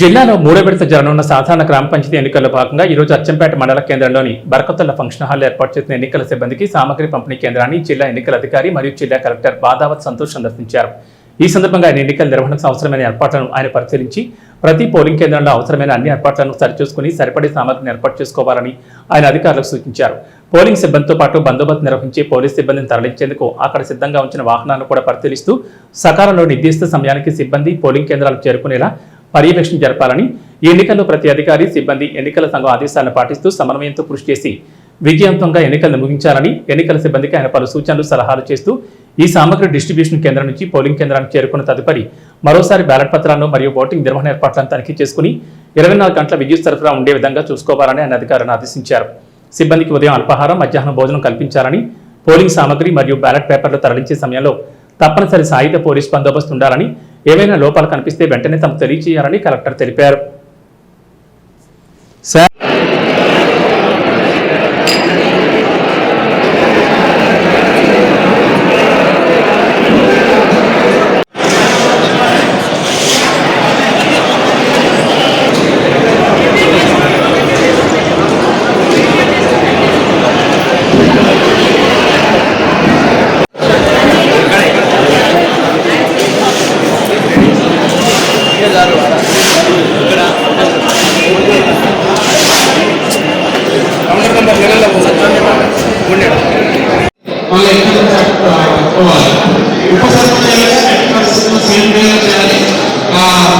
జిల్లాలో మూడో విడత జరగనున్న సాధారణ గ్రామ పంచాయతీ ఎన్నికల్లో భాగంగా ఈ రోజు అచ్చంపేట మండల కేంద్రంలోని బరకతుల్ల ఫంక్షన్ హాల్ ఏర్పాటు చేసిన ఎన్నికల సిబ్బందికి సామగ్రి పంపిణీ కేంద్రాన్ని జిల్లా ఎన్నికల అధికారి మరియు జిల్లా కలెక్టర్ బాదావత్ సంతోష్ సందర్శించారు. ఈ సందర్భంగా ఆయన ఎన్నికల నిర్వహణకు అవసరమైన ఏర్పాట్లను ఆయన పరిశీలించి ప్రతి పోలింగ్ కేంద్రంలో అవసరమైన అన్ని ఏర్పాట్లను సరిచూసుకుని సరిపడే సామగ్రిని ఏర్పాటు చేసుకోవాలని ఆయన అధికారులకు సూచించారు. పోలింగ్ సిబ్బందితో పాటు బందోబస్తు నిర్వహించి పోలీస్ సిబ్బందిని తరలించేందుకు అక్కడ సిద్ధంగా ఉంచిన వాహనాలను కూడా పరిశీలిస్తూ సకాలంలో నిర్దిష్ట సమయానికి సిబ్బంది పోలింగ్ కేంద్రాలకు చేరుకునేలా పర్యవేక్షణ జరపాలని, ఈ ఎన్నికల్లో ప్రతి అధికారి సిబ్బంది ఎన్నికల సంఘం ఆదేశాలను పాటిస్తూ సమన్వయంతో కృషి చేసి విజయవంతంగా ఎన్నికలను ముగించాలని ఎన్నికల సిబ్బందికి ఆయన పలు సూచనలు సలహాలు చేస్తూ ఈ సామగ్రి డిస్ట్రిబ్యూషన్ కేంద్రం నుంచి పోలింగ్ కేంద్రానికి చేరుకున్న తదుపరి మరోసారి బ్యాలెట్ పత్రాలను మరియు ఓటింగ్ నిర్వహణ ఏర్పాట్లను తనిఖీ చేసుకుని 24 గంటల విద్యుత్ సరఫరా ఉండే విధంగా చూసుకోవాలని ఆయన అధికారులను ఆదేశించారు. సిబ్బందికి ఉదయం అల్పాహారం, మధ్యాహ్నం భోజనం కల్పించాలని, పోలింగ్ సామగ్రి మరియు బ్యాలెట్ పేపర్లు తరలించే సమయంలో తప్పనిసరి సాయుధ పోలీస్ బందోబస్తు ఉండాలని, ఏవైనా లోపాలు కనిపిస్తే వెంటనే తమకు తెలియజేయాలని కలెక్టర్ తెలిపారు.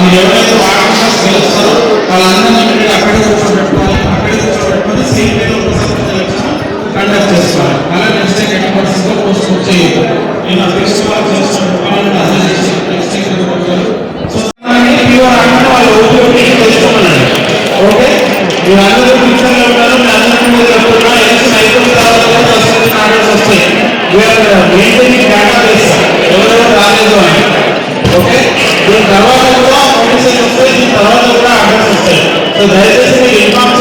మీరు ఎవరైతే వాటర్ తెలుస్తారో వాళ్ళందరినీ అక్కడే కూర్చోబెట్టుకోవాలి. అక్కడే కూర్చోబెట్టుకొని సేమ్ డేలో కండక్ట్ చేసుకోవాలి. అలా నెక్స్ట్ డే 80% పోస్ట్ చేయదు. నేను నెక్స్ట్ వాళ్ళు చేసుకోవాలని అర్థం చేసి నెక్స్ట్ వాళ్ళు తెలుసుకోమన్నాడు. ఓకే, మీరందరూ ఫ్యూచర్లో ఉంటారు. మీ అందరికీ మీరు చెప్తున్నా ఎలక్షన్ అయిపోయిన తర్వాత వస్తాయి. మెయింటైనింగ్ డేటా చేస్తారు ఎవరెవరు రాలేదు అని. ఓకే, దీని తర్వాత కూడా నోటీసెస్ వస్తాయి, దీని తర్వాత కూడా ఆర్డర్స్ వస్తాయి. సో దయచేసి మీరు ఇన్ఫార్మ్